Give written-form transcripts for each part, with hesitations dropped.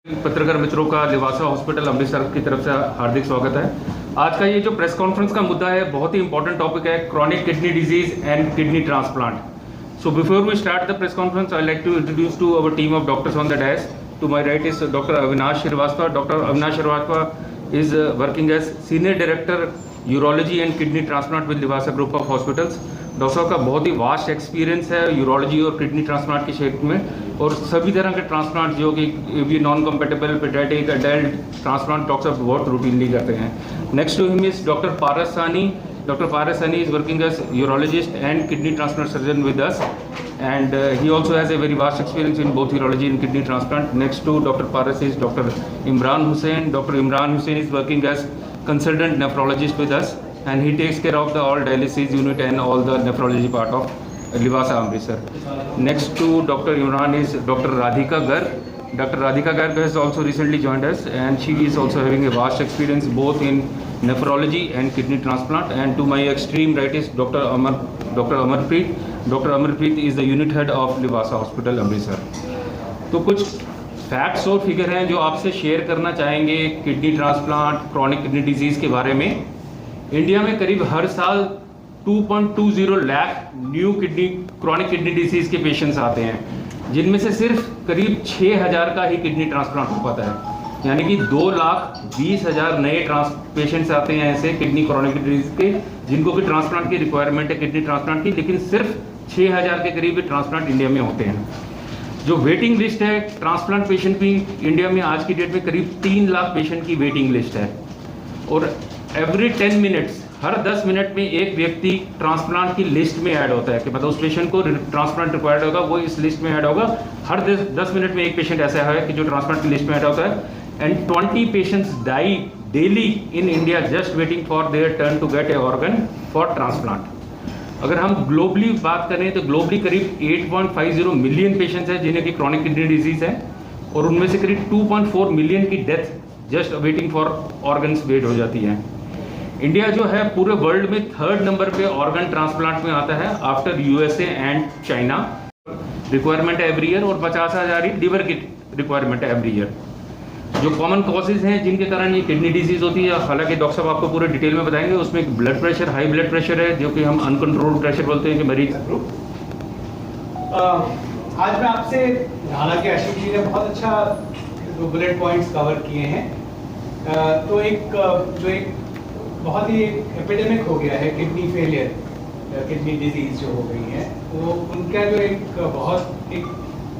पत्रकार मित्रों का लिवासा हॉस्पिटल अमृतसर की तरफ से हार्दिक स्वागत है। आज का ये जो प्रेस कॉन्फ्रेंस का मुद्दा है बहुत ही इंपॉर्टेंट टॉपिक है, chronic kidney disease and kidney transplant. So before we start the press conference I like to introduce to our team of doctors on the dash. To my right is doctor Avinash Srivastava. Doctor Avinash Srivastava is working as senior director urology and kidney transplant with Livasa group of hospitals. Doctor साहब का बहुत ही vast experience है urology और kidney transplant के क्षेत्र में, और सभी तरह के ट्रांसप्लांट जो कि non compatible paediatric adult transplant doctor साहब बहुत रूटीनली करते हैं। Next to him is doctor Paras Sani. Doctor Paras Sani is working as urologist and kidney transplant surgeon with us, and he also has a very vast experience in both urology and kidney transplant. Next to Dr. Paras is Dr. Imran Hussain. Dr. Imran Hussain is working as consultant nephrologist with us, and he takes care of the all dialysis unit and all the nephrology part of Livaasa Amritsar. Next to Dr. Imran is Dr. Radhika Garg. Dr. Radhika Garg has also recently joined us, and she is also having a vast experience both in nephrology and kidney transplant. And to my extreme right is Dr. Amarpreet. Doctor Amarpreet is the unit head of Livasa hospital Amritsar. तो कुछ facts और figure हैं जो आपसे share करना चाहेंगे kidney transplant, chronic kidney disease के बारे में। इंडिया में करीब हर साल 2.20 lakh new chronic kidney disease के पेशेंट्स आते हैं, जिनमें से सिर्फ करीब 6,000 का ही किडनी ट्रांसप्लांट हो पाता है। यानी कि 2,20,000 नए पेशेंट्स आते हैं ऐसे किडनी क्रॉनिक डिजीज के, जिनको कि ट्रांसप्लांट की रिक्वायरमेंट है किडनी ट्रांसप्लांट की, लेकिन सिर्फ 6,000 के करीब ट्रांसप्लांट इंडिया में होते हैं। जो वेटिंग लिस्ट है ट्रांसप्लांट पेशेंट की इंडिया में आज की डेट में करीब 3 लाख पेशेंट की वेटिंग लिस्ट है, और एवरी 10 मिनट्स, हर 10 मिनट में एक व्यक्ति ट्रांसप्लांट की लिस्ट में ऐड होता है कि मतलब उस पेशेंट को ट्रांसप्लांट रिक्वायर्ड होगा, वो इस लिस्ट में ऐड होगा। हर 10 मिनट में एक पेशेंट ऐसा है कि जो ट्रांसप्लांट की लिस्ट में ऐड होता है। And 20 patients die daily in India just waiting for their turn to get a organ for transplant. अगर हम ग्लोबली बात करें तो ग्लोबली करीब 8.50 मिलियन पेशेंट्स हैं जिन्हें की क्रॉनिक किडनी डिजीज है, और उनमें से करीब 2.4 मिलियन की death just waiting for organs wait हो जाती है। इंडिया जो है पूरे वर्ल्ड में 3rd नंबर पे ऑर्गन ट्रांसप्लांट में आता है after USA and China. Requirement है एवरी ईयर, और 50,000 ही लिवर की रिक्वायरमेंट है एवरी ईयर। जो कॉमन कॉजेज हैं जिनके कारण ये किडनी डिजीज होती है, हालांकि डॉक्टर साहब आपको पूरे डिटेल में बताएंगे। उसमें एक blood pressure, high blood pressure है जो कि हम अनकंट्रोल्ड प्रेशर बोलते हैं कि मरीज। आज मैं आपसे, हालांकि आशीष जी ने बहुत अच्छा बुलेट पॉइंट्स कवर किए हैं, तो एक बहुत ही एपिडेमिक हो गया है किडनी फेलियर, किडनी डिजीज जो हो गई है, वो उनका जो एक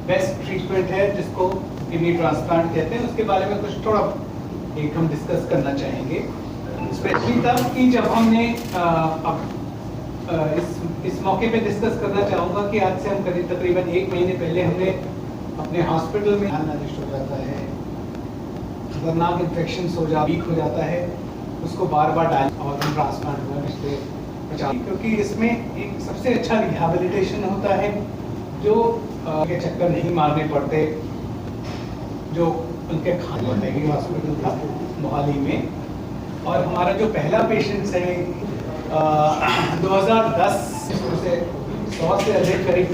बेस्ट ट्रीटमेंट है जिसको किडनी ट्रांसप्लांट कहते हैं, उसके बारे में कुछ थोड़ा हम डिस्कस करना चाहेंगे। स्पेशली तब कि जब हमने इस मौके पे डिस्कस करना चाहूँगा कि आज से हम तकरीबन 1 महीने पहले हमने अपने हॉस्पिटल में नष्ट हो जाता है, खतरनाक इन्फेक्शन वीक हो जाता है, उसको बार बार ऑर्गन ट्रांसप्लांट होने से बचा, क्योंकि इसमें एक सबसे अच्छा रिहैबिलिटेशन होता है जो के चक्कर नहीं मारने पड़ते जो उनके खाने होते हैं। हॉस्पिटल था मोहाली में, और हमारा जो पहला पेशेंट्स है 2010 से 100 से अधिक करीब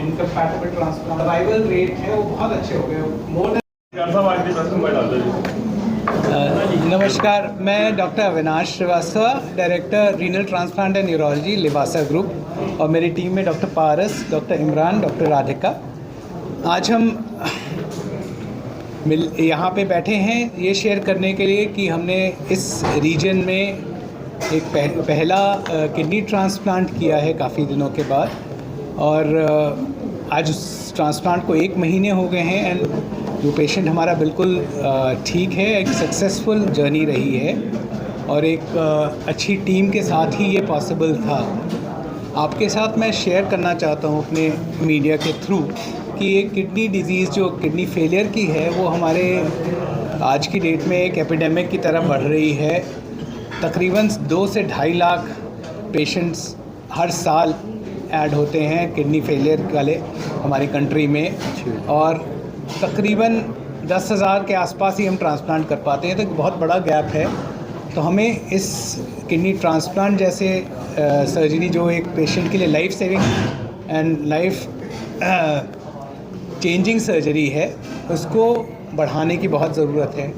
इनकम्पैटिबल ट्रांसप्लांट सर्वाइवल रेट है वो बहुत अच्छे हो गए, मोर देन। नमस्कार, मैं doctor Avinash Srivastava, director renal transplant and neurology Livasa group, और मेरी टीम में doctor Paras, doctor Imran, doctor Radhika. आज हम यहाँ पे बैठे हैं ये शेयर करने के लिए कि हमने इस रीजन में एक पहला किडनी ट्रांसप्लांट किया है काफ़ी दिनों के बाद, और आज उस ट्रांसप्लांट को 1 महीने हो गए हैं, एंड जो पेशेंट हमारा बिल्कुल ठीक है। एक सक्सेसफुल जर्नी रही है, और एक अच्छी टीम के साथ ही ये पॉसिबल था। आपके साथ मैं शेयर करना चाहता हूँ अपने मीडिया के थ्रू कि ये किडनी डिजीज़ जो किडनी फेलियर की है वो हमारे आज की डेट में एक एपिडेमिक की तरह बढ़ रही है। तकरीबन 2 से 2.5 लाख पेशेंट्स हर साल ऐड होते हैं किडनी फेलियर वाले हमारी कंट्री में, और तकरीबन 10,000 के आसपास ही हम ट्रांसप्लांट कर पाते हैं, तो बहुत बड़ा गैप है। तो हमें इस किडनी ट्रांसप्लांट जैसे सर्जरी जो एक पेशेंट के लिए life saving and life changing surgery है, उसको बढ़ाने की बहुत ज़रूरत है।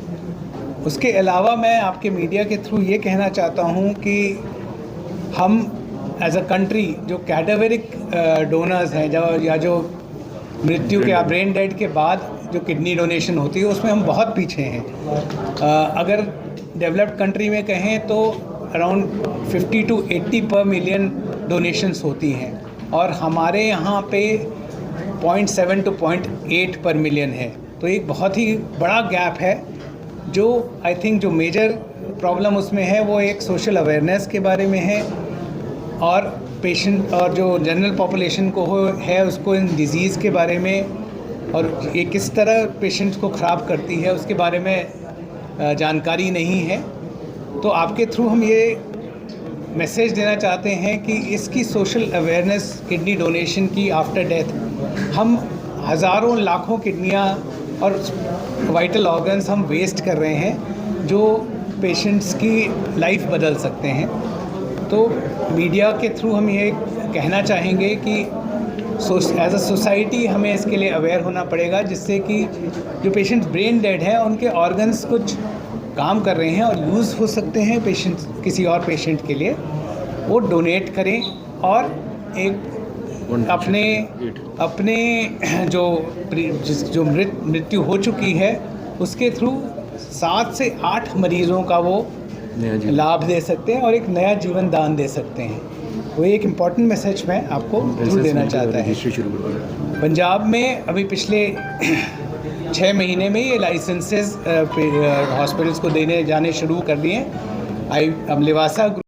उसके अलावा मैं आपके मीडिया के थ्रू ये कहना चाहता हूँ कि हम एज अ कंट्री जो कैडावेरिक डोनर्स हैं जो मृत्यु के या ब्रेन डेड के बाद जो किडनी डोनेशन होती है उसमें हम बहुत पीछे हैं। अगर डेवलप्ड कंट्री में कहें तो अराउंड 50 to 80 पर मिलियन डोनेशंस होती हैं और हमारे यहाँ पे 0.7 to 0.8 पर मिलियन है। तो एक बहुत ही बड़ा गैप है। जो आई थिंक जो मेजर प्रॉब्लम उसमें है वो एक सोशल अवेयरनेस के बारे में है और पेशेंट और जो जनरल पॉपुलेशन को है उसको इन डिज़ीज़ के बारे में और ये किस तरह पेशेंट्स को ख़राब करती है उसके बारे में जानकारी नहीं है। तो आपके थ्रू हम ये मैसेज देना चाहते हैं कि इसकी सोशल अवेयरनेस किडनी डोनेशन की आफ्टर डेथ हम हज़ारों लाखों किडनियाँ और वाइटल ऑर्गन्स हम वेस्ट कर रहे हैं जो पेशेंट्स की लाइफ बदल सकते हैं। तो मीडिया के थ्रू हम ये कहना चाहेंगे कि एज अ सोसाइटी हमें इसके लिए अवेयर होना पड़ेगा जिससे कि जो पेशेंट्स ब्रेन डेड हैं उनके ऑर्गन्स कुछ काम कर रहे हैं और यूज़ हो सकते हैं पेशेंट्स किसी और पेशेंट के लिए, वो डोनेट करें और एक अपने जो मृत्यु हो चुकी है उसके थ्रू 7 से 8 मरीज़ों का वो लाभ दे सकते हैं और एक नया जीवन दान दे सकते हैं। वो एक इम्पॉर्टेंट मैसेज मैं आपको जरूर देना चाहता है। पंजाब में अभी पिछले 6 महीने में ये लाइसेंसेस हॉस्पिटल्स को देने जाने शुरू कर दिए। अब लिवासा